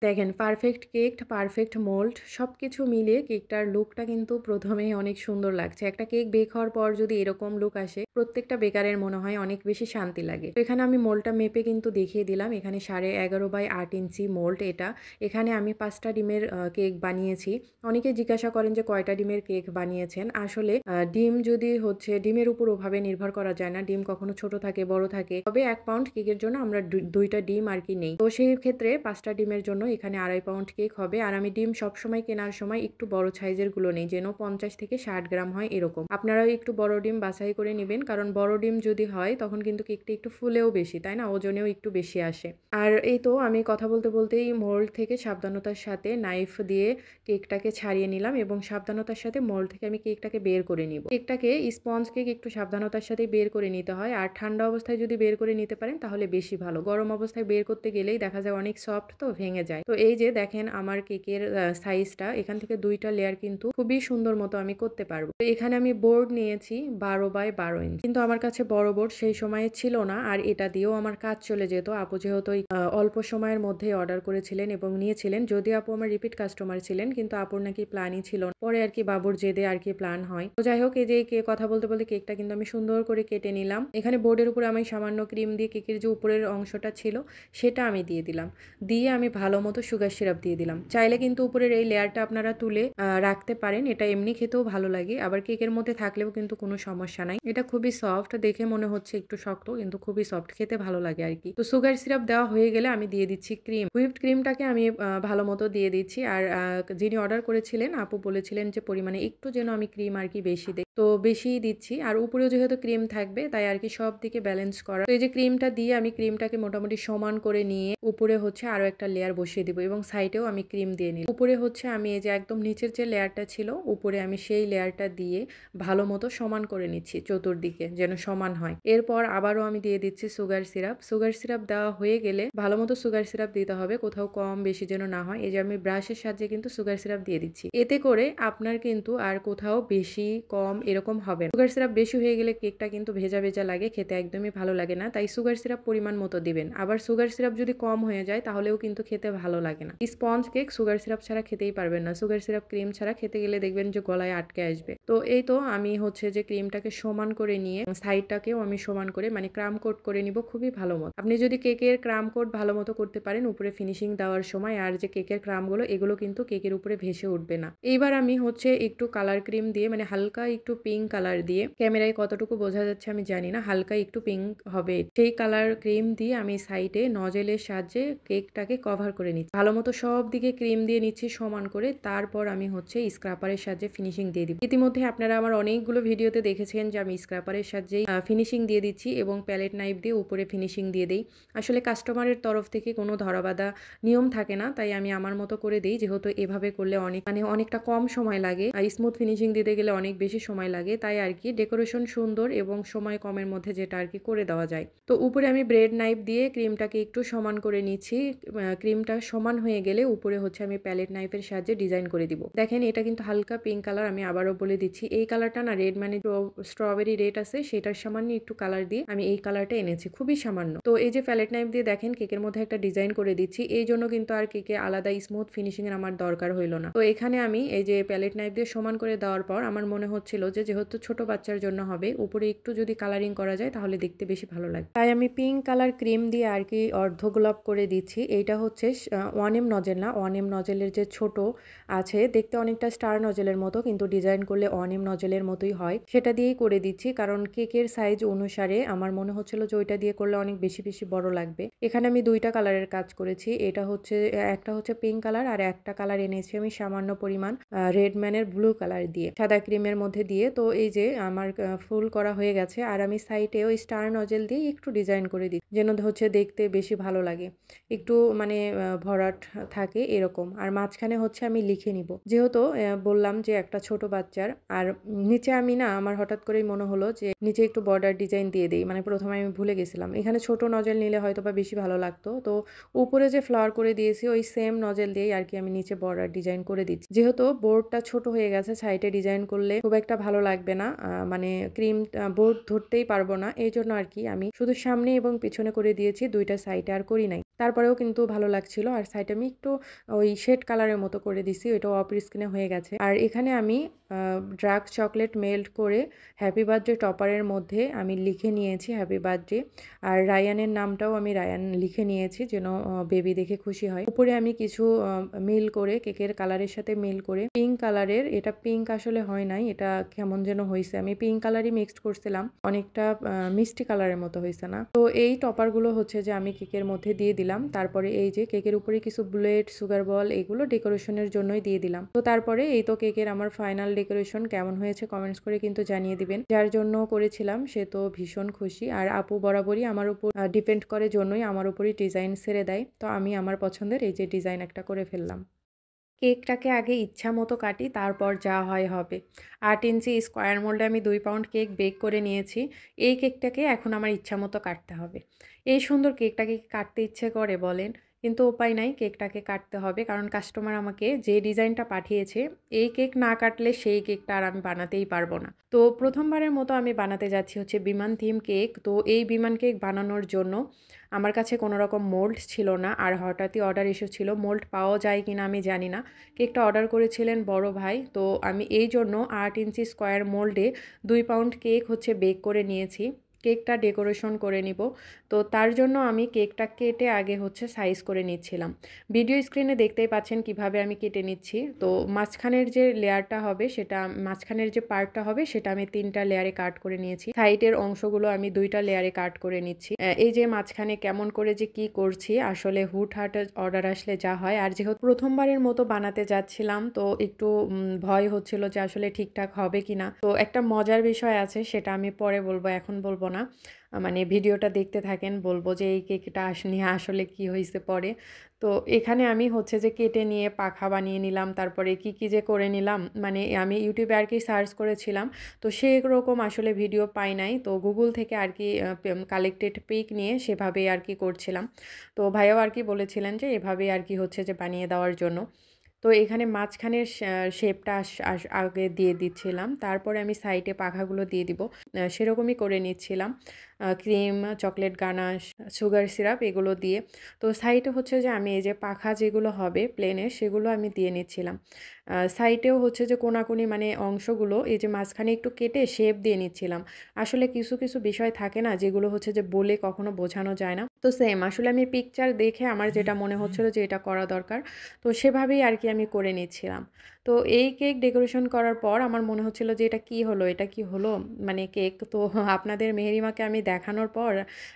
দেখেন perfect cake, perfect mould সবকিছু মিলিয়ে কেকটার লুকটা কিন্তু ১ম এই অনেক সুন্দর লাগছে। একটা কেক বেক হওয়ার পর যদি এরকম লুক আসে, প্রত্যেকটা বেকারের মনে হয় অনেক বেশি শান্তি লাগে। তো এখানে আমি মোল্ডটা মেপে কিন্তু দেখিয়ে দিলাম। এখানে 11.5/8 ইঞ্চি মোল্ড এটা। এখানে আমি ৫ টা ডিমের কেক বানিয়েছি। অনেকে জিজ্ঞাসা করেন যে কয়টা ডিমের কেক বানিয়েছেন? আসলে ডিম যদি হচ্ছে ডিমের উপর ওভাবে নির্ভর করা যায় না। ডিম কখনো ছোট থাকে, বড় থাকে। তবে ১ পাউন্ড কেকের জন্য আমরা ২ টা ডিম আরকি নেই। তো সেই ক্ষেত্রে ৫ টা ডিমের জন্য এখানে ২.৫ পাউন্ড কেক হবে। আর আমি ডিম সবসময় কেনার সময় একটু বড় সাইজের গুলো নেই। যেন ৫০ থেকে ৬০ গ্রাম হয় এরকম। আপনারাও একটু বড় ডিম বাছাই করে নিবেন। কারণ বড় ডিম যদি হয় তখন কিন্তু কেকটা একটু ফুলেও বেশি, তাই না? ওজনেও একটু বেশি আসে। আর এই তো আমি কথা বলতে, বলতেই মোল্ড থেকে সাবধানতার সাথে নাইফ দিয়ে কেকটাকে ছাড়িয়ে নিলাম এবং সাবধানতার সাথে মোল্ড থেকে আমি কেকটাকে বের করে নিব। কেকটাকে স্পঞ্জ কেক একটু সাবধানতার সাথে বের করে নিতে হয়। আর ঠান্ডা অবস্থায় যদি বের করে নিতে পারেন তাহলে বেশি ভালো। গরম অবস্থায় বের করতে গেলেই দেখা যায় অনেক সফট তো ভেঙে যায়। তো এই যে দেখেন আমার কেকের সাইজটা এখান থেকে ২ টা লেয়ার কিন্তু খুবই সুন্দর মতো আমি করতে পারব। তো এখানে আমি বোর্ড নিয়েছি ১২/১২ ইঞ্চি। কিন্তু আমার কাছে বড় বোর্ড সেই সময়ে ছিল না। আর এটা দিয়েও আমার কাজ চলে যেত। আপু যেহেতু অল্প সময়ের মধ্যেই অর্ডার করেছিলেন এবং নিয়েছিলেন। যদিও আপু আমার রিপিট কাস্টমার ছিলেন কিন্তু আপুর নাকি প্ল্যানই ছিল না। পরে আরকি বাবুর জেদে আরকি প্ল্যান হয়। তো যাই হোক এই যে কথা বলতে, বলতে কেকটা কিন্তু আমি সুন্দর করে কেটে নিলাম। এখানে বোর্ডের উপরে আমি সামান্য ক্রিম দিয়ে কেকের যে উপরের অংশটা ছিল সেটা আমি দিয়ে দিলাম। দিয়ে আমি ভালো মতো সুগার সিরাপ দিয়ে দিলাম। চাইলে কিন্তু উপরের এই লেয়ারটা আপনারা তুলে রাখতে পারেন। এটা এমনি খেতেও ভালো লাগে। আবার কেকের মধ্যে থাকলেও কিন্তু কোনো সমস্যা নাই। এটা খুবই সফট, দেখে মনে হচ্ছে একটু শক্ত কিন্তু খুবই সফট, খেতে ভালো লাগে আরকি। তো সুগার সিরাপ দেওয়া হয়ে গেলে আমি দিয়ে দিচ্ছি ক্রিম। হুইপড ক্রিমটাকে আমি ভালো মতো দিয়ে দিচ্ছি। আর যিনি অর্ডার করেছিলেন আপু বলেছিলেন যে পরিমাণে একটু যেন আমি ক্রিম আরকি বেশি দেই। তো বেশিই দিচ্ছি। আর উপরেও যেহেতু ক্রিম থাকবে তাই আরকি সব দিকে ব্যালেন্স করা। তো এই যে ক্রিমটা দিয়ে আমি ক্রিমটাকে মোটামুটি সমান করে নিয়ে উপরে হচ্ছে আরো একটা লেয়ার বসিয়ে দিব এবং সাইডেও আমি ক্রিম দিয়ে নিই। উপরে হচ্ছে আমি এই যে একদম নিচের যে লেয়ারটা ছিল উপরে আমি সেই লেয়ারটা দিয়ে ভালো মতো সমান করে নিচ্ছি চতুর্দিকে যেন সমান হয়। এরপর আবারও আমি দিয়ে দিচ্ছি সুগার সিরাপ। সুগার সিরাপ দেওয়া হয়ে গেলে ভালো মতো সুগার সিরাপ দিতে হবে। কোথাও কম বেশি যেন না হয়। এই যে আমি ব্রাশের সাহায্যে কিন্তু সুগার সিরাপ দিয়ে দিচ্ছি। এতে করে আপনার কিন্তু আর কোথাও বেশি কম এরকম হবে না। সুগার সিরাপ বেশি হয়ে গেলে কেকটা কিন্তু ভেজা, ভেজা লাগে। খেতে একদমই ভালো লাগে না। তাই সুগার সিরাপ পরিমাণ মতো দিবেন। আবার সুগার সিরাপ যদি কম হয়ে যায় তাহলেও কিন্তু খেতে ভালো লাগে না। স্পঞ্জ কেক সুগার সিরাপ ছাড়া খেতেই পারবেন না। সুগার সিরাপ ক্রিম ছাড়া খেতে গেলে দেখবেন যে গলায় আটকে আসবে। তো এই তো আমি হচ্ছে যে ক্রিমটাকে সমান করে নিয়ে সাইডটাকেও আমি সমান করে মানে ক্রাম কোট করে নিব খুবই ভালো মতো। আপনি যদি কেকের ক্রাম কোট ভালো মতো করতে পারেন উপরে ফিনিশিং দেওয়ার সময় আর যে কেকের ক্রামগুলো এগুলো কিন্তু কেকের উপরে ভেসে উঠবে না। এইবার আমি হচ্ছে একটু কালার ক্রিম দিয়ে মানে হালকা একটু পিঙ্ক কালার দিয়ে ক্যামেরায় কতটুকু বোঝা যাচ্ছে আমি জানি না। হালকা একটু পিঙ্ক হবে। সেই কালার ক্রিম দিয়ে আমি সাইডে নজেলের সাহায্যে কেকটাকে কভার করে নিচ্ছি। ভালো মতো সব দিকে ক্রিম দিয়ে নিচ্ছি সমান করে। তারপর আমি হচ্ছে স্ক্র্যাপারের সাহায্যে ফিনিশিং দিয়ে দিব। ইতিমধ্যে আপনারা আমার অনেকগুলো ভিডিওতে দেখেছেন যে আমি স্ক্র্যাপারের সাহায্যেই ফিনিশিং দিয়ে দিচ্ছি এবং প্যালেট নাইফ দিয়ে উপরে ফিনিশিং দিয়ে দেই। আসলে কাস্টমারের তরফ থেকে কোনো ধরাবাঁধা নিয়ম থাকে না। তাই আমি আমার মতো করে দেই। যেহেতু এভাবে করলে অনেকটা কম সময় লাগে। আর স্মুথ ফিনিশিং দিতে গেলে অনেক বেশি সময় লাগে। তাই আরকি ডেকোরেশন সুন্দর এবং সময় কমের মধ্যে যেটা আরকি করে দেওয়া যায়। তো উপরে আমি ব্রেড নাইফ দিয়ে ক্রিমটাকে একটু সমান করে নিচ্ছি। ক্রিমটা সমান হয়ে গেলে উপরে হচ্ছে আমি প্যালেট নাইফের সাহায্যে ডিজাইন করে দিব। দেখেন এটা কিন্তু হালকা পিঙ্ক কালার, আমি আবারও বলে দিচ্ছি। এই কালারটা না রেড মানে স্ট্রবেরি রেড আছে সেটার সামান্য একটু কালার দিয়ে আমি এই কালারটা এনেছি। খুবই সামান্য। তো এই যে প্যালেট নাইফ দিয়ে দেখেন কেকের মধ্যে একটা ডিজাইন করে দিচ্ছি। এই জন্য কিন্তু আর কেকে আলাদা স্মুথ ফিনিশিং এর আমার দরকার হইল না। তো এখানে আমি এই যে প্যালেট নাইফ দিয়ে সমান করে দেওয়ার পর আমার মনে হচ্ছিল যে যেহেতু ছোট বাচ্চার জন্য হবে উপরে একটু যদি কালারিং করা যায় তাহলে দেখতে বেশি ভালো লাগে। তাই আমি পিঙ্ক কালার ক্রিম দিয়ে আর কি অর্ধ গোলাপ করে দিচ্ছি। এইটা হচ্ছে 1M নজেল না, 1M নজেলের যে ছোট আছে দেখতে অনেকটা স্টার নজেলের মতো কিন্তু ডিজাইন করলে 1M নজেলের মতোই হয়। সেটা দিয়েই করে দিচ্ছি কারণ কেকের সাইজ অনুসারে আমার মনে হচ্ছিল যে ওইটা দিয়ে করলে অনেক বেশি, বেশি বড় লাগবে। এখানে আমি ২ টা কালারের কাজ করেছি। এটা হচ্ছে একটা হচ্ছে পিঙ্ক কালার আর একটা কালার এনেছি আমি সামান্য পরিমাণ রেড ম্যানের ব্লু কালার দিয়ে সাদা ক্রিমের মধ্যে দিয়ে। তো এই যে আমার ফুল করা হয়ে গেছে আর আমি সাইডেও স্টার নজেল দিয়ে একটু ডিজাইন করে দিই যেন হচ্ছে দেখতে বেশি ভালো লাগে। একটু মানে ভরাট থাকে এরকম। আর মাঝখানে হচ্ছে আমি লিখে নিব। যেহেতু বললাম যে একটা ছোট বাচ্চার আর নিচে আমি না আমার হঠাৎ করেই মনে হলো যে নিচে একটু বর্ডার ডিজাইন দিয়ে দেই। মানে প্রথমে আমি ভুলে গেছিলাম। এখানে ছোট নজেল নিলে হয়তোবা বেশি ভালো লাগতো। তো উপরে যে ফ্লাওয়ার করে দিয়েছি ওই সেম নজেল দিয়েই আরকি আমি নিচে বর্ডার ডিজাইন করে দিচ্ছি। যেহেতু বোর্ডটা ছোট হয়ে গেছে সাইডে ডিজাইন করলে খুব একটা ভালো লাগবে না। মানে ক্রিম বোর্ড ধরতেই পারবো না। এইজন্য আরকি আমি শুধু সামনে এবং পিছনে করে দিয়েছি ২ টা সাইডে আর করি নাই। তারপরেও কিন্তু ভালো লাগছিল। আর সাইডে আমি একটু ওই শেড কালারের মতো করে দিছি, ওইটাও অফ স্ক্রিনে হয়ে গেছে। আর এখানে আমি ডার্ক চকলেট মেল্ট করে হ্যাপি বার্থডে টপারের মধ্যে আমি লিখে নিয়েছি হ্যাপি বার্থডে, আর রায়ানের নামটাও আমি রায়ান লিখে নিয়েছি যেন বেবি দেখে খুশি হয়। উপরে আমি কিছু মিল করে কেকের কালারের সাথে মিল করে পিঙ্ক কালারের, এটা পিঙ্ক আসলে হয় নাই, এটা কেমন যেন হয়েছে, আমি পিঙ্ক কালারই মিক্সড করছিলাম, অনেকটা মিষ্টি কালারের মতো হয়েছে না। তো এই টপারগুলো হচ্ছে যে আমি কেকের মধ্যে দিয়ে দিলাম। তারপরে এই যে কেকের উপরে কিছু বুলেট, সুগার বল, এগুলো ডেকোরেশনের জন্যই দিয়ে দিলাম। তো তারপরে এই তো কেকের আমার ফাইনাল ডেকোরেশন কেমন হয়েছে কমেন্টস করে কিন্তু জানিয়ে দিবেন। যার জন্য করেছিলাম সে তো ভীষণ খুশি, আর আপু বরাবরই আমার উপর ডিপেন্ড করে জন্যই আমার উপরই ডিজাইন ছেড়ে দেয়। তো আমি আমার পছন্দের এই যে ডিজাইন একটা করে ফেললাম। কেকটাকে আগে ইচ্ছা মতো কাটি, তারপর যা হয় হবে। ৮ ইঞ্চি স্কোয়ার মোল্ডে আমি ২ পাউন্ড কেক বেক করে নিয়েছি। এই কেকটাকে এখন আমার ইচ্ছা মতো কাটতে হবে। এই সুন্দর কেকটাকে কি কাটতে ইচ্ছে করে বলেন? কিন্তু উপায় নাই, কেকটাকে কাটতে হবে, কারণ কাস্টমার আমাকে যে ডিজাইনটা পাঠিয়েছে, এই কেক না কাটলে সেই কেকটা আর আমি বানাতেই পারবো না। তো প্রথমবারের মতো আমি বানাতে যাচ্ছি হচ্ছে বিমান থিম কেক। তো এই বিমান কেক বানানোর জন্য আমার কাছে কোনো রকম মোল্ড ছিল না, আর হঠাৎই অর্ডার এসেছিল। মোল্ড পাওয়া যায় কিনা আমি জানি না। কেকটা অর্ডার করেছিলেন বড় ভাই। তো আমি এই জন্য ৮ ইঞ্চি স্কোয়ার মোল্ডে ২ পাউন্ড কেক হচ্ছে বেক করে নিয়েছি। কেকটা ডেকোরেশন করে নিব। তো তার জন্য আমি কেকটা কেটে আগে হচ্ছে সাইজ করে নিচ্ছিলাম। ভিডিও স্ক্রিনে দেখতেই পাচ্ছেন কিভাবে আমি কেটে নিচ্ছি। তো মাঝখানের যে লেয়ারটা হবে সেটা, মাঝখানের যে পার্টটা হবে সেটা আমি ৩টা লেয়ারে কাট করে নিয়েছি। সাইডের অংশগুলো আমি ২টা লেয়ারে কাট করে নিচ্ছি। এই যে মাঝখানে কেমন করে যে কি করছি, আসলে হুটহাট অর্ডার আসলে যা হয়। আর যেহেতু প্রথমবারের মতো বানাতে যাচ্ছিলাম, তো একটু ভয় হচ্ছিল যে আসলে ঠিকঠাক হবে কিনা। তো একটা মজার বিষয় আছে, সেটা আমি পরে বলবো, এখন বলবো না। মানে ভিডিওটা দেখতে থাকেন, বলবো যে এই কেকটা নিয়ে আসলে কি হয়েছে পরে। তো এখানে আমি হচ্ছে যে কেটে নিয়ে পাখা বানিয়ে নিলাম, তারপরে কি কি যে করে নিলাম, মানে আমি ইউটিউবে আর কি সার্চ করেছিলাম। তো সেরকম আসলে ভিডিও পাই নাই, তো গুগল থেকে আর কি কালেক্টেড পিক নিয়ে সেভাবেই আর কি করছিলাম। তো ভাইয়াও আর কি বলেছিলেন যে এভাবেই আর কি হচ্ছে যে বানিয়ে দেওয়ার জন্য। তো এখানে মাঝখানের শেপটা আগে দিয়ে দিচ্ছিলাম। তারপরে আমি সাইডে পাখাগুলো দিয়ে দিব। সেরকমই করে নিচ্ছিলাম। Cream, chocolate ganache, sugar syrup এগুলো দিয়ে। তো সাইডে হচ্ছে যে আমি এই যে পাখা যেগুলো হবে প্লেনের, সেগুলো আমি দিয়ে নিচ্ছিলাম। সাইডেও হচ্ছে যে কোনাকুনি মানে অংশগুলো এই যে মাঝখানে একটু কেটে শেপ দিয়ে নিচ্ছিলাম। আসলে কিছু, কিছু বিষয় থাকে না যেগুলো হচ্ছে যে বলে কখনো বোঝানো যায় না। তো সেম আসলে আমি পিকচার দেখে আমার যেটা মনে হচ্ছিল যে এটা করা দরকার, তো সেভাবেই আর কি আমি করে নিচ্ছিলাম। তো এই কেক ডেকোরেশন করার পর আমার মনে হচ্ছিল যে এটা কি হলো, এটা কি হলো? মানে কেক তো আপনাদের মেহেরিমাকে আমি দেখানোর পর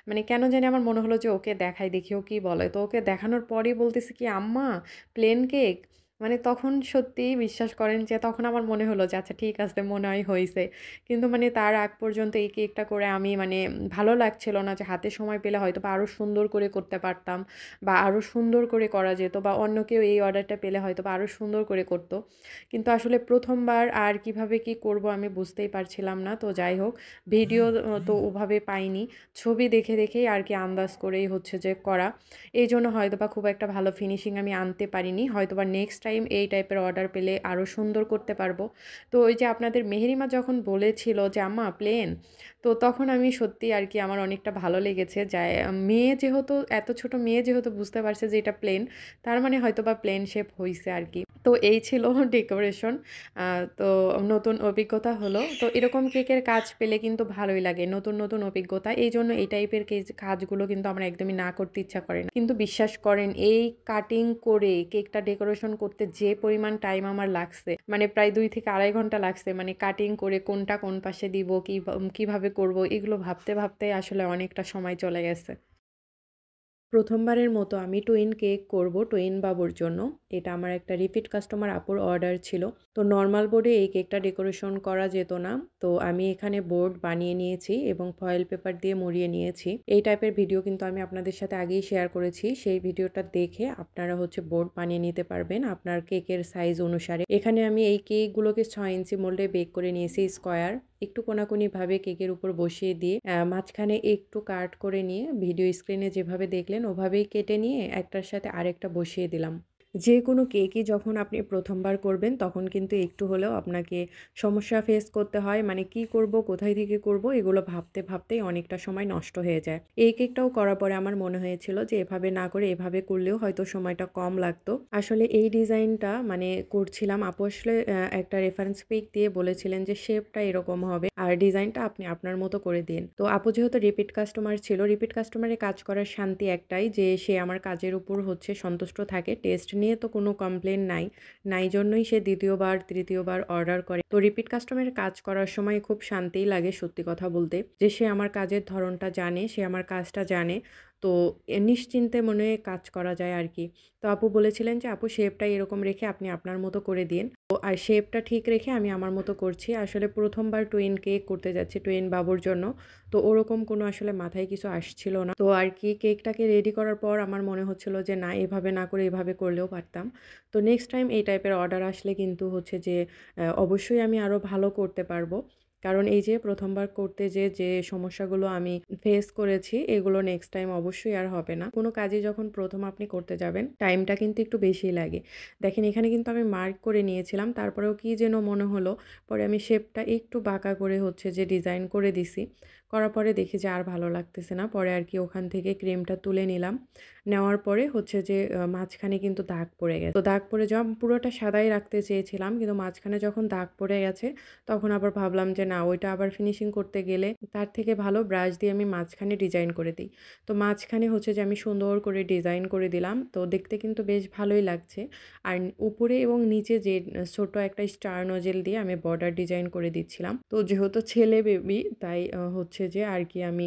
মানে কেন জানি আমার মনে হলো যে ওকে দেখাই, দেখি ও কি বলে। তো ওকে দেখানোর পরই বলতেছে কি, "আম্মা, প্লেন কেক?" মানে তখন সত্যিই বিশ্বাস করেন যে তখন আমার মনে হলো যে আচ্ছা ঠিক আছে, মনে হয় হইছে। কিন্তু মানে তার আগ পর্যন্ত এই কেকটা করে আমি মানে ভালো লাগছিল না, যে হাতে সময় পেলে হয়তোবা আরও সুন্দর করে করতে পারতাম, বা আরও সুন্দর করে করা যেত, বা অন্য কেউ এই অর্ডারটা পেলে হয়তোবা আরও সুন্দর করে করত। কিন্তু আসলে প্রথমবার আর কিভাবে কি করব আমি বুঝতেই পারছিলাম না। তো যাই হোক, ভিডিও তো ওভাবে পাইনি। ছবি দেখে দেখেই আর কি আন্দাজ করেই হচ্ছে যে করা। এইজন্য হয়তোবা খুব একটা ভালো ফিনিশিং আমি আনতে পারিনি। হয়তোবা নেক্সট টাইম এই টাইপের অর্ডার পেলে আরও সুন্দর করতে পারবো। তো ওই যে আপনাদের মেহেরিমা যখন বলেছিল যে, "আম্মা প্লেন", তো তখন আমি সত্যিই আর কি আমার অনেকটা ভালো লেগেছে। যায় মেয়ে যেহেতু, এত ছোট মেয়ে যেহেতু বুঝতে পারছে যে এটা প্লেন, তার মানে হয়তোবা প্লেন শেপ হইছে আর কি। তো এই ছিল ডেকোরেশন। তো নতুন অভিজ্ঞতা হলো। তো এরকম কেকের কাজ পেলে কিন্তু ভালোই লাগে। নতুন, নতুন অভিজ্ঞতা। এইজন্য এই টাইপের কাজগুলো কিন্তু আমার একদমই না করতে ইচ্ছা করে না। কিন্তু বিশ্বাস করেন, এই কাটিং করে কেকটা ডেকোরেশন করতে যে পরিমাণ টাইম আমার লাগছে, মানে প্রায় ২ থেকে ২.৫ ঘন্টা লাগছে। মানে কাটিং করে কোনটা কোন পাশে দিব, কিভাবে করব, এগুলো ভাবতে, ভাবতে আসলে অনেকটা সময় চলে গেছে। প্রথমবারের মতো আমি টুইন কেক করব টুইন বাবুর জন্য। এটা আমার একটা রিপিট কাস্টমার আপুর অর্ডার ছিল। তো নরমাল বোর্ডে এই কেকটা ডেকোরেশন করা যেত না। তো আমি এখানে বোর্ড বানিয়ে নিয়েছি এবং ফয়েল পেপার দিয়ে মুড়িয়ে নিয়েছি। এই টাইপের ভিডিও কিন্তু আমি আপনাদের সাথে আগেই শেয়ার করেছি। সেই ভিডিওটা দেখে আপনারা হচ্ছে বোর্ড বানিয়ে নিতে পারবেন আপনার কেকের সাইজ অনুসারে। এখানে আমি এই কেকগুলোকে ৬ ইঞ্চি মোল্ডে বেক করে নিয়েছি স্কোয়ার। একটু কোনাকুনিভাবে কেকের উপর বসিয়ে দিয়ে মাঝখানে একটু কাট করে নিয়ে ভিডিও স্ক্রিনে যেভাবে দেখলেন ওভাবেই কেটে নিয়ে একটার সাথে আরেকটা বসিয়ে দিলাম। যেকোনো কেকই যখন আপনি ১ম বার করবেন তখন কিন্তু একটু হলেও আপনাকে সমস্যা ফেস করতে হয়। মানে কি করব, কোথায় থেকে করব এগুলো ভাবতে, ভাবতেই অনেকটা সময় নষ্ট হয়ে যায়। এই কেকটাও করার পরে আমার মনে হয়েছিল যে এভাবে না করে এভাবে করলেও হয়তো সময়টা কম লাগতো। আসলে এই ডিজাইনটা মানে করছিলাম, আপু আসলে একটা রেফারেন্স পিক দিয়ে বলেছিলেন যে শেপটা এরকম হবে আর ডিজাইনটা আপনি আপনার মতো করে দিন। তো আপু যেহেতু রিপিট কাস্টমার ছিল, রিপিট কাস্টমারে কাজ করার শান্তি একটাই যে সে আমার কাজের উপর হচ্ছে সন্তুষ্ট থাকে। টেস্ট নিয়ে তো কোনো কমপ্লেন নাই। নাই জন্যই সে ২য় বার, ৩য় বার অর্ডার করে। তো রিপিট কাস্টমারের কাজ করার সময় খুব শান্তিই লাগে সত্যি কথা বলতে। যে সে আমার কাজের ধরনটা জানে, সে আমার কাজটা জানে। তো নিশ্চিন্তে মনে কাজ করা যায় আরকি। তো আপু বলেছিলেন যে, "আপু শেপটা এরকম রেখে আপনি আপনার মতো করে দিন।" তো আর শেপটা ঠিক রেখে আমি আমার মতো করছি। আসলে ১ম বার টুইন কেক করতে যাচ্ছি টুইন বাবুর জন্য। তো ওরকম কোনো আসলে মাথায় কিছু আসছিল না। তো আর কি কেকটাকে রেডি করার পর আমার মনে হচ্ছিল যে না এভাবে না করে এভাবে করলেও পারতাম। তো নেক্সট টাইম এই টাইপের অর্ডার আসলে কিন্তু হচ্ছে যে অবশ্যই আমি আরো ভালো করতে পারবো। কারণ এই যে ১ম বার করতে যেয়ে যে সমস্যাগুলো আমি ফেস করেছি এগুলো নেক্সট টাইম অবশ্যই আর হবে না। কোনো কাজে যখন ১ম আপনি করতে যাবেন টাইমটা কিন্তু একটু বেশিই লাগে। দেখেন এখানে কিন্তু আমি মার্ক করে নিয়েছিলাম। তারপরেও কি যেন মনে হলো, পরে আমি শেপটা একটু বাঁকা করে হচ্ছে যে ডিজাইন করে দিছি। করার পরে দেখি যে আর ভালো লাগতেছে না। পরে আর কি ওখান থেকে ক্রিমটা তুলে নিলাম। নেওয়ার পরে হচ্ছে যে মাঝখানে কিন্তু দাগ পড়ে গেছে। তো দাগ পড়ে যাওয়া পুরোটা সাদাই রাখতে চেয়েছিলাম। কিন্তু মাঝখানে যখন দাগ পড়ে গেছে তখন আবার ভাবলাম যে না ওইটা আবার ফিনিশিং করতে গেলে তার থেকে ভালো ব্রাশ দিয়ে আমি মাঝখানে ডিজাইন করে দিই। তো মাঝখানে হচ্ছে যে আমি সুন্দর করে ডিজাইন করে দিলাম। তো দেখতে কিন্তু বেশ ভালোই লাগছে। আর উপরে এবং নিচে যে ছোট একটা স্টার নোজেল দিয়ে আমি বর্ডার ডিজাইন করে দিচ্ছিলাম। তো যেহেতু ছেলে বেবি তাই হচ্ছে যে আর কি আমি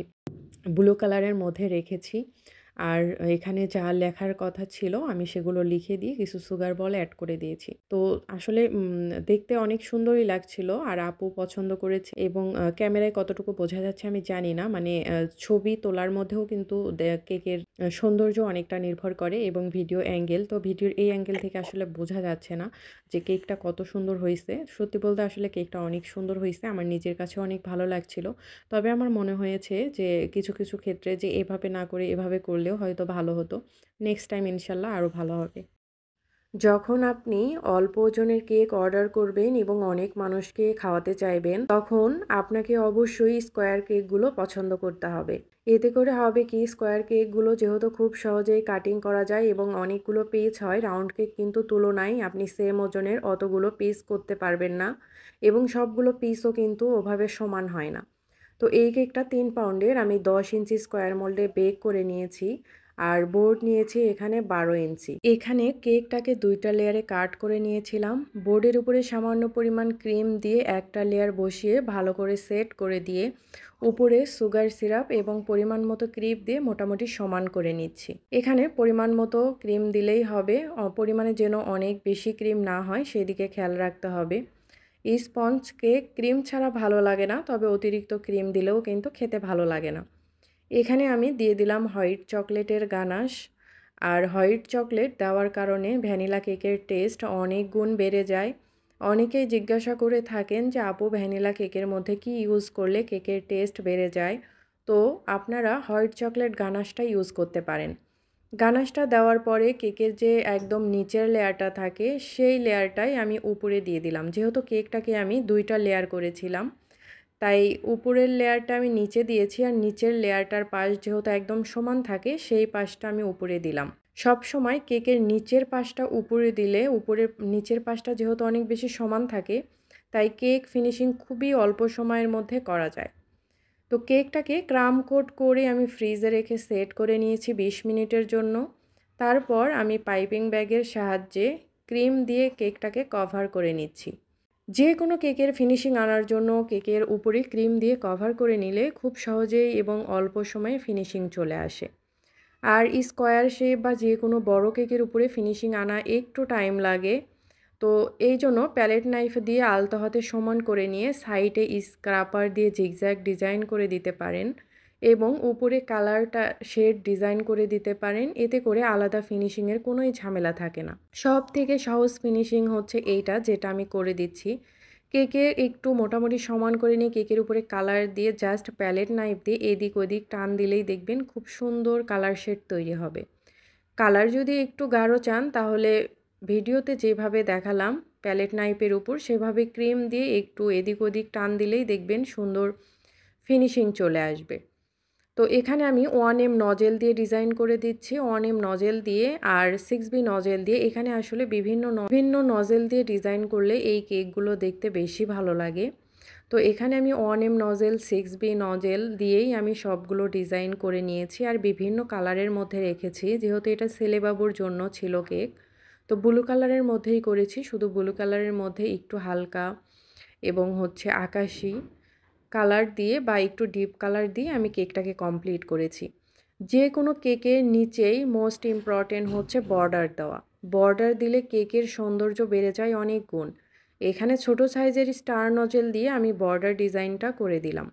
ব্লু কালারের মধ্যে রেখেছি। আর এখানে যা লেখার কথা ছিল আমি সেগুলো লিখে দিয়ে কিছু সুগার বল এড করে দিয়েছি। তো আসলে দেখতে অনেক সুন্দরই লাগছিল আর আপু পছন্দ করেছে এবং ক্যামেরায় কতটুকু বোঝা যাচ্ছে আমি জানি না। মানে ছবি তোলার মধ্যেও কিন্তু কেকের সৌন্দর্য অনেকটা নির্ভর করে এবং ভিডিও অ্যাঙ্গেল। তো ভিডিওর এই অ্যাঙ্গেল থেকে আসলে বোঝা যাচ্ছে না যে কেকটা কত সুন্দর হইছে। সত্যি বলতে আসলে কেকটা অনেক সুন্দর হইছে। আমার নিজের কাছেও অনেক ভালো লাগছিল। তবে আমার মনে হয়েছে যে কিছু, কিছু ক্ষেত্রে যে এভাবে না করে এভাবে করলেও হয়তো ভালো হতো। নেক্সট টাইম ইনশাআল্লাহ আরো ভালো হবে। যখন আপনি অল্প ওজনের কেক অর্ডার করবেন এবং অনেক মানুষকে খাওয়াতে চাইবেন, তখন আপনাকে অবশ্যই স্কোয়ার কেকগুলো পছন্দ করতে হবে। এতে করে হবে কি স্কোয়ার কেকগুলো যেহেতু খুব সহজেই কাটিং করা যায় এবং অনেকগুলো পিস হয়, রাউন্ড কেক কিন্তু তুলনায় আপনি সেম ওজনের অতগুলো পিস করতে পারবেন না এবং সবগুলো পিসও কিন্তু ওভাবে সমান হয় না। তো এই কেকটা ৩ পাউন্ডের আমি ১০ ইঞ্চি স্কোয়ার মোল্ডে বেক করে নিয়েছি। আর বোর্ড নিয়েছি এখানে ১২ ইঞ্চি। এখানে কেকটাকে ২ টা লেয়ারে কাট করে নিয়েছিলাম। বোর্ডের উপরে সামান্য পরিমাণ ক্রিম দিয়ে একটা লেয়ার বসিয়ে ভালো করে সেট করে দিয়ে উপরে সুগার সিরাপ এবং পরিমাণ মতো ক্রিম দিয়ে মোটামুটি সমান করে নিচ্ছি। এখানে পরিমাণ মতো ক্রিম দিলেই হবে। পরিমাণে যেন অনেক বেশি ক্রিম না হয় সেদিকে খেয়াল রাখতে হবে। স্পঞ্জ কেক ক্রিম ছাড়া ভালো লাগে না, তবে অতিরিক্ত ক্রিম দিলেও কিন্তু খেতে ভালো লাগে না। এখানে আমি দিয়ে দিলাম হোয়াইট চকলেটের গানাশ। আর হোয়াইট চকলেট দেওয়ার কারণে ভ্যানিলা কেকের টেস্ট অনেক গুণ বেড়ে যায়। অনেকেই জিজ্ঞাসা করে থাকেন যে আপু ভ্যানিলা কেকের মধ্যে কি ইউজ করলে কেকের টেস্ট বেড়ে যায়? তো আপনারা হোয়াইট চকলেট গানাশটা ইউজ করতে পারেন। গানাশটা দেওয়ার পরে কেকের যে একদম নিচের লেয়ারটা থাকে সেই লেয়ারটাই আমি উপরে দিয়ে দিলাম। যেহেতু কেকটাকে আমি ২ টা লেয়ার করেছিলাম, তাই উপরের লেয়ারটা আমি নিচে দিয়েছি আর নিচের লেয়ারটার পাশ যেহেতু একদম সমান থাকে সেই পাশটা আমি উপরে দিলাম। সবসময় কেকের নিচের পাশটা উপরে দিলে উপরের নিচের পাশটা যেহেতু অনেক বেশি সমান থাকে, তাই কেক ফিনিশিং খুবই অল্প সময়ের মধ্যে করা যায়। তো কেকটাকে ক্রাম কোট করে আমি ফ্রিজে রেখে সেট করে নিয়েছি ২০ মিনিটের জন্য। তারপর আমি পাইপিং ব্যাগের সাহায্যে ক্রিম দিয়ে কেকটাকে কভার করে নিচ্ছি। যে কোনো কেকের ফিনিশিং আনার জন্য কেকের উপরে ক্রিম দিয়ে কভার করে নিলে খুব সহজেই এবং অল্প সময়ে ফিনিশিং চলে আসে। আর স্কোয়ার শেপ বা যে কোনো বড় কেকের উপরে ফিনিশিং আনা একটু টাইম লাগে। তো এইজন্য প্যালেট নাইফ দিয়ে আলতো হাতে সমান করে নিয়ে সাইডে স্ক্রাপার দিয়ে জিগজ্যাগ ডিজাইন করে দিতে পারেন এবং উপরে কালারটা শেড ডিজাইন করে দিতে পারেন। এতে করে আলাদা ফিনিশিংয়ের কোনোই ঝামেলা থাকে না। সবথেকে সহজ ফিনিশিং হচ্ছে এইটা যেটা আমি করে দিচ্ছি। কেকের একটু মোটামুটি সমান করে নিয়ে কেকের উপরে কালার দিয়ে জাস্ট প্যালেট নাইফ দিয়ে এদিক ওদিক টান দিলেই দেখবেন খুব সুন্দর কালার শেড তৈরি হবে। কালার যদি একটু গাঢ় চান তাহলে ভিডিওতে যেভাবে দেখালাম প্যালেট নাইফের উপর সেভাবে ক্রিম দিয়ে একটু এদিক ওদিক টান দিলেই দেখবেন সুন্দর ফিনিশিং চলে আসবে। তো এখানে আমি 1M নজেল দিয়ে ডিজাইন করে দিচ্ছি। 1M নজেল দিয়ে আর 6B নজেল দিয়ে এখানে আসলে বিভিন্ন নজেল দিয়ে ডিজাইন করলে এই কেকগুলো দেখতে বেশি ভালো লাগে। তো এখানে আমি 1M নজেল, 6B নজেল দিয়েই আমি সবগুলো ডিজাইন করে নিয়েছি আর বিভিন্ন কালারের মধ্যে রেখেছি। যেহেতু এটা ছেলেবাবুর জন্য ছিল কেক। তো ব্লু কালারের মধ্যেই করেছি। শুধু ব্লু কালারের মধ্যে একটু হালকা এবং হচ্ছে আকাশি কালার দিয়ে বা একটু ডিপ কালার দিয়ে আমি কেকটাকে কমপ্লিট করেছি। যে কোনো কেকের নিচেই মোস্ট ইম্পর্টেন্ট হচ্ছে বর্ডার দেওয়া। বর্ডার দিলে কেকের সৌন্দর্য বেড়ে যায় অনেক গুণ। এখানে ছোট সাইজের স্টার নজেল দিয়ে আমি বর্ডার ডিজাইনটা করে দিলাম।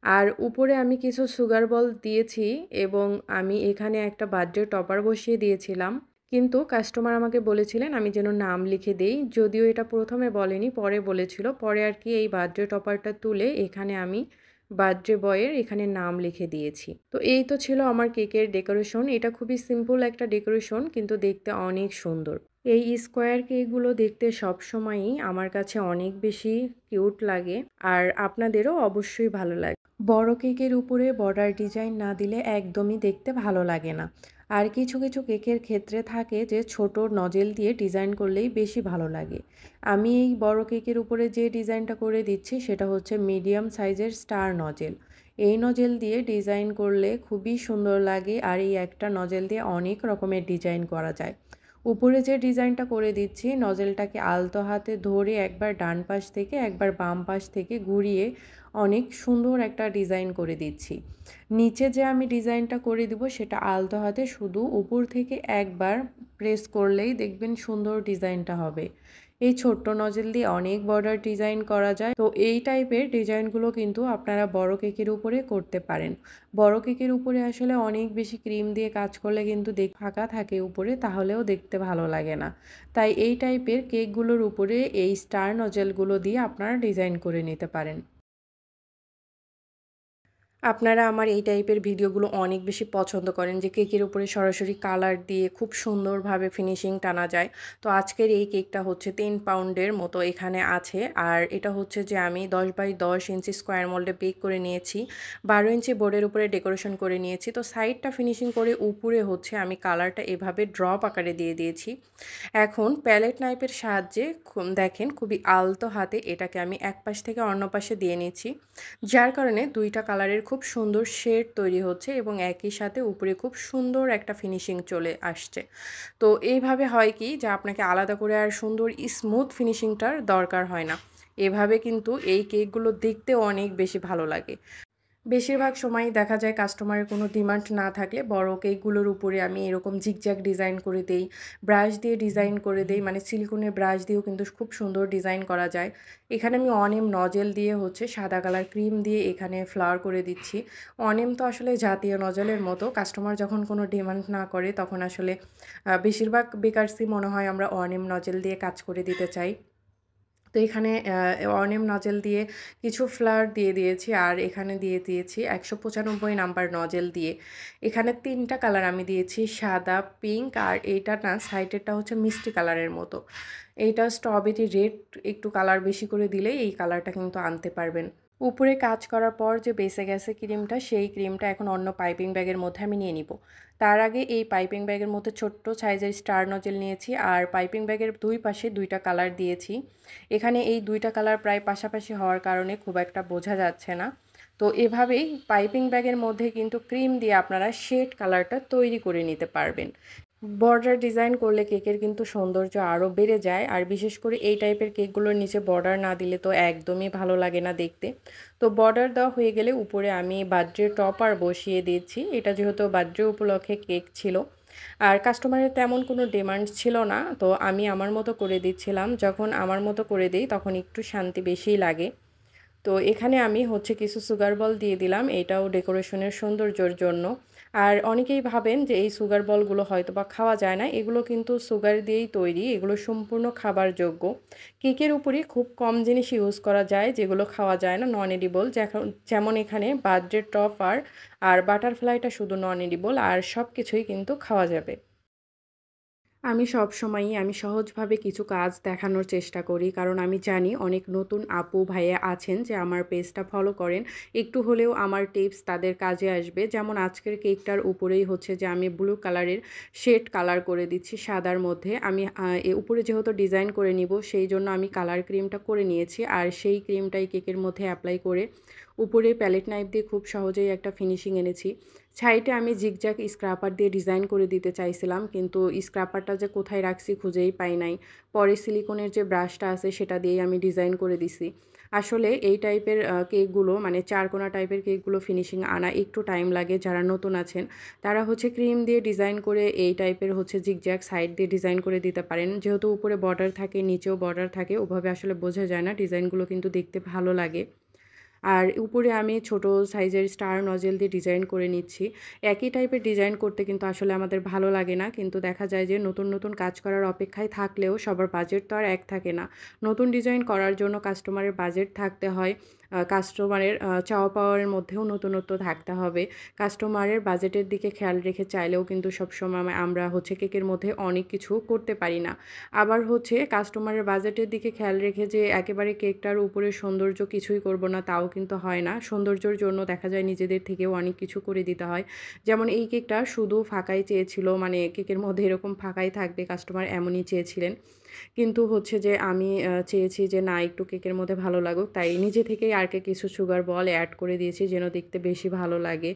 আর উপরে আমি কিছু সুগার বল দিয়েছি এবং আমি এখানে একটা বার্থডে টপার বসিয়ে দিয়েছিলাম। কিন্তু কাস্টমার আমাকে বলেছিলেন আমি যেন নাম লিখে দেই। যদিও এটা প্রথমে বলেনি, পরে বলেছিল। পরে আর কি এই বার্থডে টপারটা তুলে এখানে আমি বার্থডে বয়ের এখানে নাম লিখে দিয়েছি। তো এই তো ছিল আমার কেকের ডেকোরেশন। এটা খুবই সিম্পল একটা ডেকোরেশন কিন্তু দেখতে অনেক সুন্দর। এই স্কোয়ার কেকগুলো দেখতে সবসময়ই আমার কাছে অনেক বেশি কিউট লাগে আর আপনাদেরও অবশ্যই ভালো লাগে। বড় কেকের উপরে বর্ডার ডিজাইন না দিলে একদমই দেখতে ভালো লাগে না। আর কিছু কিছু কেকের ক্ষেত্রে থাকে যে ছোট নজেল দিয়ে ডিজাইন করলেই বেশি ভালো লাগে। আমি এই বড় কেকের উপরে যে ডিজাইনটা করে দিচ্ছি সেটা হচ্ছে মিডিয়াম সাইজের স্টার নজেল। এই নজেল দিয়ে ডিজাইন করলে খুবই সুন্দর লাগে আর এই একটা নজেল দিয়ে অনেক রকমের ডিজাইন করা যায়। উপরে যে ডিজাইনটা করে দিচ্ছি নজেলটাকে আলতো হাতে ধরে একবার ডান পাশ থেকে একবার বাম পাশ থেকে ঘুরিয়ে অনেক সুন্দর একটা ডিজাইন করে দিচ্ছি। নিচে যে আমি ডিজাইনটা করে দিব সেটা আলতো হাতে শুধু উপর থেকে একবার প্রেস করলেই দেখবেন সুন্দর ডিজাইনটা হবে। এই ছোট্ট নজেল দিয়ে অনেক বর্ডার ডিজাইন করা যায়। তো এই টাইপের ডিজাইনগুলো কিন্তু আপনারা বড় কেকের উপরে করতে পারেন। বড় কেকের উপরে আসলে অনেক বেশি ক্রিম দিয়ে কাজ করলে কিন্তু ফাঁকা থাকে উপরে, তাহলেও দেখতে ভালো লাগে না। তাই এই টাইপের কেকগুলোর উপরে এই স্টার নজেলগুলো দিয়ে আপনারা ডিজাইন করে নিতে পারেন। আপনারা আমার এই টাইপের ভিডিওগুলো অনেক বেশি পছন্দ করেন যে কেকের উপরে সরাসরি কালার দিয়ে খুব সুন্দরভাবে ফিনিশিং টানা যায়। তো আজকের এই কেকটা হচ্ছে 3 পাউন্ডের মতো এখানে আছে। আর এটা হচ্ছে যে আমি 10x10 ইঞ্চি স্কোয়ার মোল্ডে বেক করে নিয়েছি। 12 ইঞ্চি বোর্ডের উপরে ডেকোরেশন করে নিয়েছি। তো সাইডটা ফিনিশিং করে উপরে হচ্ছে আমি কালারটা এভাবে ড্রপ আকারে দিয়ে দিয়েছি। এখন প্যালেট নাইফের সাহায্যে দেখেন খুবই আলতো হাতে এটাকে আমি এক পাশ থেকে অন্য পাশে দিয়ে নিচ্ছি। যার কারণে দুইটা কালারের খুব সুন্দর শেড তৈরি হচ্ছে এবং একই সাথে উপরে খুব সুন্দর একটা ফিনিশিং চলে আসছে। তো এইভাবে হয় কি যে আপনাকে আলাদা করে আর সুন্দর স্মুথ ফিনিশিংটার দরকার হয় না। এভাবে কিন্তু এই কেকগুলো দেখতেও অনেক বেশি ভালো লাগে। বেশিরভাগ সময়ই দেখা যায় কাস্টমারের কোনো ডিমান্ড না থাকলে বড় কেকগুলোর উপরে আমি এরকম জিগজ্যাগ ডিজাইন করে দেই, ব্রাশ দিয়ে ডিজাইন করে দেই, মানে সিলিকনের ব্রাশ দিয়েও কিন্তু খুব সুন্দর ডিজাইন করা যায়। এখানে আমি অনেম নজেল দিয়ে হচ্ছে সাদা কালার ক্রিম দিয়ে এখানে ফ্লাওয়ার করে দিচ্ছি। অনেম তো আসলে জাতীয় নজেলের মতো, কাস্টমার যখন কোনো ডিমান্ড না করে তখন আসলে বেশিরভাগ বেকারসই মনে হয় আমরা অনেম নজেল দিয়ে কাজ করে দিতে চাই। তো এখানে অনিয়ম নজেল দিয়ে কিছু ফ্লাওয়ার দিয়ে দিয়েছি আর এখানে দিয়ে দিয়েছি 195 নাম্বার নজেল দিয়ে। এখানে 3টা কালার আমি দিয়েছি, সাদা, পিঙ্ক আর এইটা না সাইডেরটা হচ্ছে মিষ্টি কালারের মতো। এইটা স্ট্রবেরি রেড একটু কালার বেশি করে দিলেই এই কালারটা কিন্তু আনতে পারবেন। উপরে কাজ করার পর যে বেঁচে গেছে ক্রিমটা, সেই ক্রিমটা এখন অন্য পাইপিং ব্যাগের মধ্যে আমি নিয়ে নিব। তার আগে এই পাইপিং ব্যাগের মধ্যে ছোট্ট সাইজের স্টার নজেল নিয়েছি আর পাইপিং ব্যাগের দুই পাশে 2টা কালার দিয়েছি। এখানে এই 2টা কালার প্রায় পাশাপাশি হওয়ার কারণে খুব একটা বোঝা যাচ্ছে না। তো এভাবেই পাইপিং ব্যাগের মধ্যে কিন্তু ক্রিম দিয়ে আপনারা শেড কালারটা তৈরি করে নিতে পারবেন। বর্ডার ডিজাইন করলে কেকের কিন্তু সৌন্দর্য আরও বেড়ে যায় আর বিশেষ করে এই টাইপের কেকগুলোর নিচে বর্ডার না দিলে তো একদমই ভালো লাগে না দেখতে। তো বর্ডার দেওয়া হয়ে গেলে উপরে আমি বার্থডে টপার বসিয়ে দিচ্ছি। এটা যেহেতু বার্থডে উপলক্ষে কেক ছিল আর কাস্টমারের তেমন কোনো ডিমান্ড ছিল না, তো আমি আমার মতো করে দিচ্ছিলাম। যখন আমার মতো করে দিই তখন একটু শান্তি বেশিই লাগে। তো এখানে আমি হচ্ছে কিছু সুগার বল দিয়ে দিলাম, এটাও ডেকোরেশনের সৌন্দর্যের জন্য। আর অনেকেই ভাবেন যে এই সুগার বলগুলো হয়তো বা খাওয়া যায় না, এগুলো কিন্তু সুগার দিয়েই তৈরি, এগুলো সম্পূর্ণ খাবার যোগ্য। কেকের উপরে খুব কম জিনিস ইউজ করা যায় যেগুলো খাওয়া যায় না, নন এডিবল। যেমন এখানে বার্থডে টপার আর বাটারফ্লাইটা শুধু নন এডিবল আর সব কিছুই কিন্তু খাওয়া যাবে। আমি সহজভাবে কিছু কাজ দেখানোর চেষ্টা করি। কারণ আমি জানি অনেক নতুন আপু ভাইয়া আছেন যে আমার পেজটা ফলো করেন। একটু হলেও আমার টিপস তাদের কাজে আসবে। যেমন আজকের কেকটার উপরেই হচ্ছে যে আমি ব্লু কালারের শেড কালার করে দিচ্ছি সাদার মধ্যে। আমি উপরে যেহেতু ডিজাইন করে নিব সেইজন্য আমি কালার ক্রিমটা করে নিয়েছি। আর সেই ক্রিমটাই কেকের মধ্যে এপ্লাই করে উপরে প্যালেট নাইফ দিয়ে খুব সহজেই একটা ফিনিশিং এনেছি। সাইডে আমি জিগজ্যাগ স্ক্র্যাপার দিয়ে ডিজাইন করে দিতে চাইছিলাম, কিন্তু স্ক্র্যাপারটা যে কোথায় রাখছি খুঁজেই পাই নাই। পরে সিলিকনের যে ব্রাশটা আছে সেটা দিয়েই আমি ডিজাইন করে দিছি। আসলে এই টাইপের কেকগুলো মানে চারকোনা টাইপের কেকগুলো ফিনিশিং আনা একটু টাইম লাগে। যারা নতুন আছেন তারা হচ্ছে ক্রিম দিয়ে ডিজাইন করে এই টাইপের হচ্ছে জিগজ্যাগ সাইড দিয়ে ডিজাইন করে দিতে পারেন। যেহেতু উপরে বর্ডার থাকে, নিচেও বর্ডার থাকে, ওভাবে আসলে বোঝা যায় না। ডিজাইনগুলো কিন্তু দেখতে ভালো লাগে। আর উপরে আমি ছোট সাইজের স্টার নজেল দিয়ে ডিজাইন করে নিচ্ছি। একই টাইপের ডিজাইন করতে কিন্তু আসলে আমাদের ভালো লাগে না। কিন্তু দেখা যায় যে নতুন, নতুন কাজ করার অপেক্ষায় থাকলেও সবার বাজেট তো আর এক থাকে না। নতুন ডিজাইন করার জন্য কাস্টমারের বাজেট থাকতে হয়। কাস্টমারের চাওয়া পাওয়ার মধ্যেও নতুনত্ব থাকতে হবে। কাস্টমারের বাজেটের দিকে খেয়াল রেখে চাইলেও কিন্তু সবসময় আমরা হচ্ছে কেকের মধ্যে অনেক কিছু করতে পারি না। আবার হচ্ছে কাস্টমারের বাজেটের দিকে খেয়াল রেখে যে একেবারে কেকটার উপরে সৌন্দর্য কিছুই করব না তাও কিন্তু হয় না। সৌন্দর্যর জন্য দেখা যায় নিজেদের থেকেও অনেক কিছু করে দিতে হয়। যেমন এই কেকটা শুধু ফাঁকাই চেয়েছিল, মানে কেকের মধ্যে এরকম ফাঁকাই থাকবে কাস্টমার এমনই চেয়েছিলেন। কিন্তু হচ্ছে যে আমি চেয়েছি যে না একটু কেকের মধ্যে ভালো লাগুক। তাই নিজে থেকেই আর কিছু সুগার বল এড করে দিয়েছি যেন দেখতে বেশি ভালো লাগে।